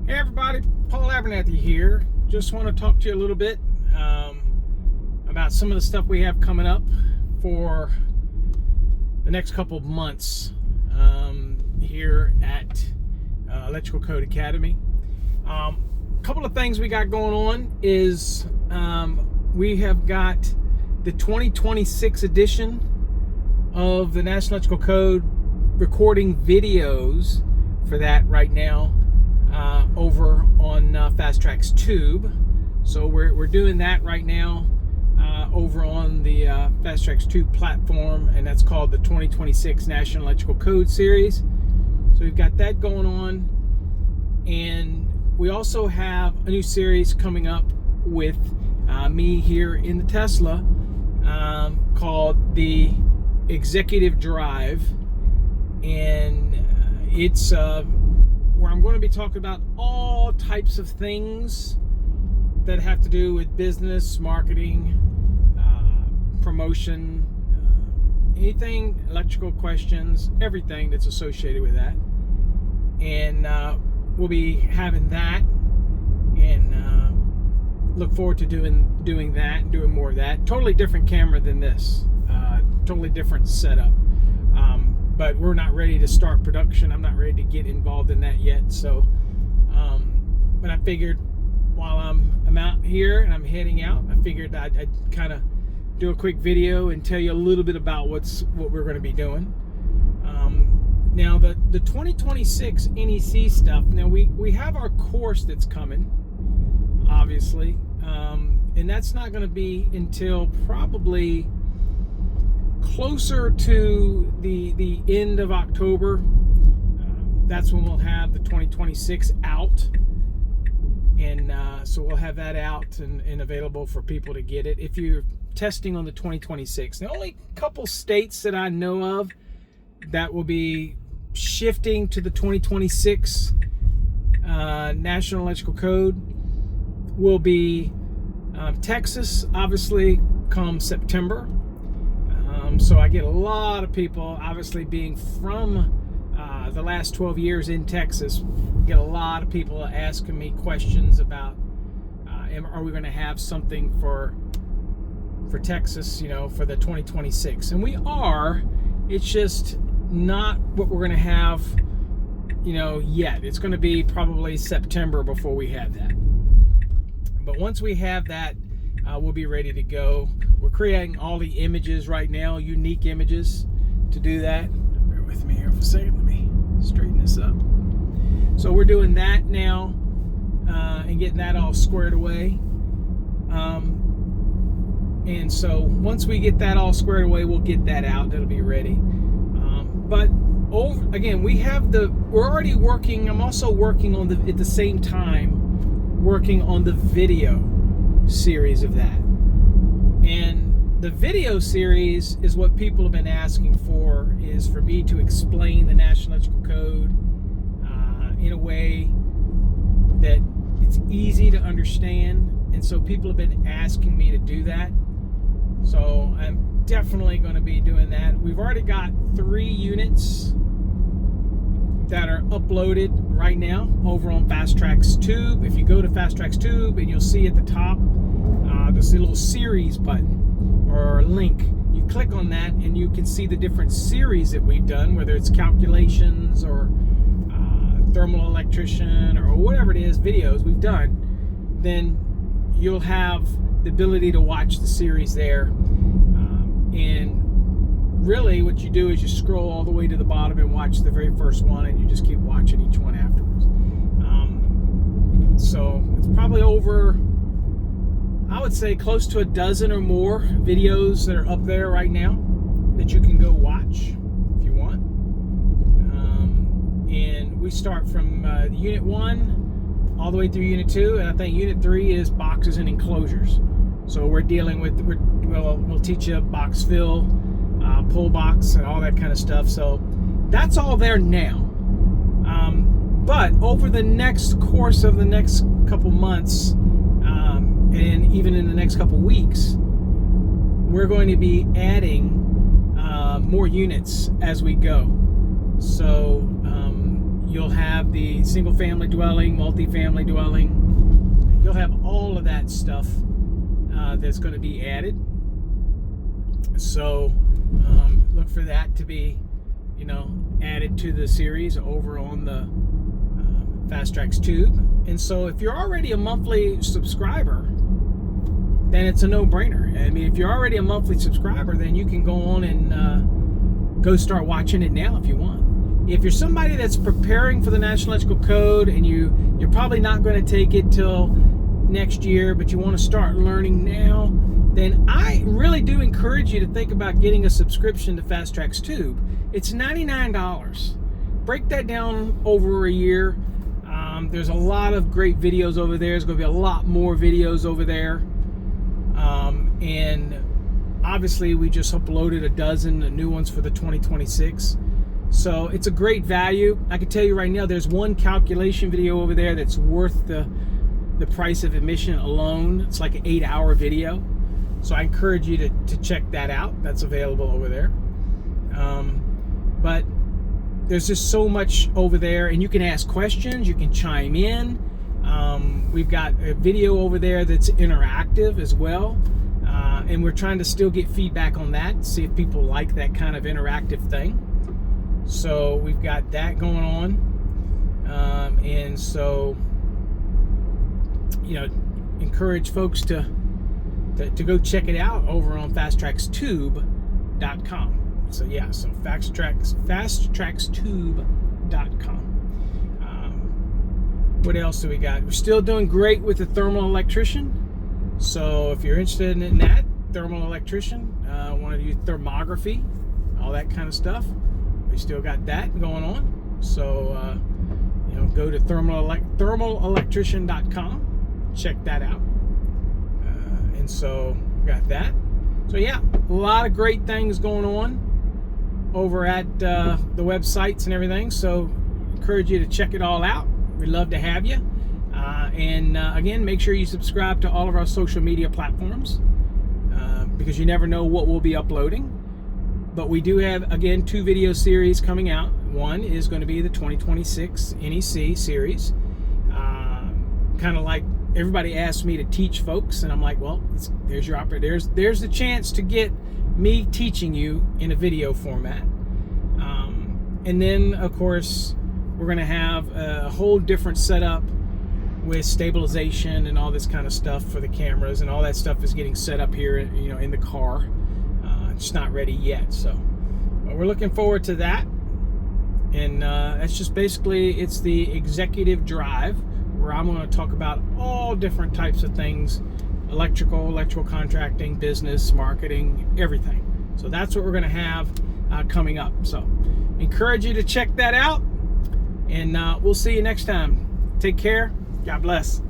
Hey everybody, Paul Abernathy here. Just want to talk to you a little bit about some of the stuff we have coming up for the next couple of months here at Electrical Code Academy. A couple of things we got going on is we have got the 2026 edition of the National Electrical Code recording videos for that right now over on Fast Trax Tube. So we're doing that right now over on the Fast Trax Tube platform, and that's called the 2026 National Electrical Code Series. So we've got that going on, and we also have a new series coming up with me here in the Tesla called the Executive Drive, and it's where I'm going to be talking about all types of things that have to do with business, marketing, promotion, anything, electrical questions, everything that's associated with that. And we'll be having that, and look forward to doing that and doing more of that. Totally different camera than this, totally different setup. But we're not ready to start production. I'm not ready to get involved in that yet. So, but I figured while I'm out here and I'm heading out, I figured I'd kind of do a quick video and tell you a little bit about what we're going to be doing. Now the 2026 NEC stuff. Now we have our course that's coming, obviously, and that's not going to be until probably closer to the end of October. That's when we'll have the 2026 out, and so we'll have that out and available for people to get it if you're testing on the 2026. The only couple states that I know of that will be shifting to the 2026 National Electrical Code will be Texas, obviously, come September. So I get a lot of people, obviously being from the last 12 years in Texas, get a lot of people asking me questions about are we going to have something for Texas, for the 2026. And we are. It's just not what we're going to have, yet. It's going to be probably September before we have that. But once we have that, we'll be ready to go. We're creating all the images right now, unique images, to do that. Bear with me here for a second. Let me straighten this up. So we're doing that now and getting that all squared away. And so once we get that all squared away, we'll get that out. It'll be ready. But again, we're already working. I'm also working on at the same time, working on the video series of that. And the video series is what people have been asking for, is for me to explain the National Electrical Code in a way that it's easy to understand. And so people have been asking me to do that. So I'm definitely going to be doing that. We've already got 3 units that are uploaded right now over on Fast Trax Tube. If you go to Fast Trax Tube, and you'll see at the top there's a little series button or link. You click on that and you can see the different series that we've done, whether it's calculations or thermal electrician or whatever it is, videos we've done. Then you'll have the ability to watch the series there. And really what you do is you scroll all the way to the bottom and watch the very first one, and you just keep watching each one afterwards. So it's probably over, I would say, close to a dozen or more videos that are up there right now that you can go watch if you want. And we start from Unit 1 all the way through Unit 2, and I think Unit 3 is boxes and enclosures. So we're dealing with, we'll teach you box fill, pull box, and all that kind of stuff. So that's all there now. But over the next course of the next couple months, and even in the next couple weeks, we're going to be adding more units as we go. So You'll have the single family dwelling, multi-family dwelling. You'll have all of that stuff that's going to be added. So look for that to be, added to the series over on the Fast Trax Tube. And so if you're already a monthly subscriber, then it's a no-brainer. I mean, if you're already a monthly subscriber, then you can go on and go start watching it now if you want. If you're somebody that's preparing for the National Electrical Code and you're probably not going to take it till next year, but you want to start learning now, then I really do encourage you to think about getting a subscription to Fast Trax Tube. It's $99. Break that down over a year. There's a lot of great videos over there. There's going to be a lot more videos over there. And obviously we just uploaded a dozen new ones for the 2026. So it's a great value. I can tell you right now, there's one calculation video over there that's worth the price of admission alone. It's like an 8-hour video. So I encourage you to check that out. That's available over there. But there's just so much over there, and you can ask questions, you can chime in. We've got a video over there that's interactive as well. And we're trying to still get feedback on that, see if people like that kind of interactive thing. So we've got that going on. And so, encourage folks to go check it out over on fasttraxtube.com. So yeah, so fasttraxtube.com. What else do we got? We're still doing great with the thermal electrician. So if you're interested in that, thermal electrician, want to do thermography, all that kind of stuff, we still got that going on. So go to thermalelectrician.com, check that out. And so we got that. So yeah, a lot of great things going on over at the websites and everything. So encourage you to check it all out. We'd love to have you. And again, make sure you subscribe to all of our social media platforms because you never know what we'll be uploading. But we do have, again, 2 video series coming out. One is going to be the 2026 NEC series. Kind of like everybody asked me to teach folks, and I'm like, well, there's your opportunity. There's the chance to get me teaching you in a video format. And then, of course, we're going to have a whole different setup with stabilization and all this kind of stuff for the cameras, and all that stuff is getting set up here, in the car. It's not ready yet, so but we're looking forward to that. And that's just basically, it's the executive drive, where I'm going to talk about all different types of things: electrical contracting, business, marketing, everything. So that's what we're going to have coming up. So encourage you to check that out, and we'll see you next time. Take care. God bless.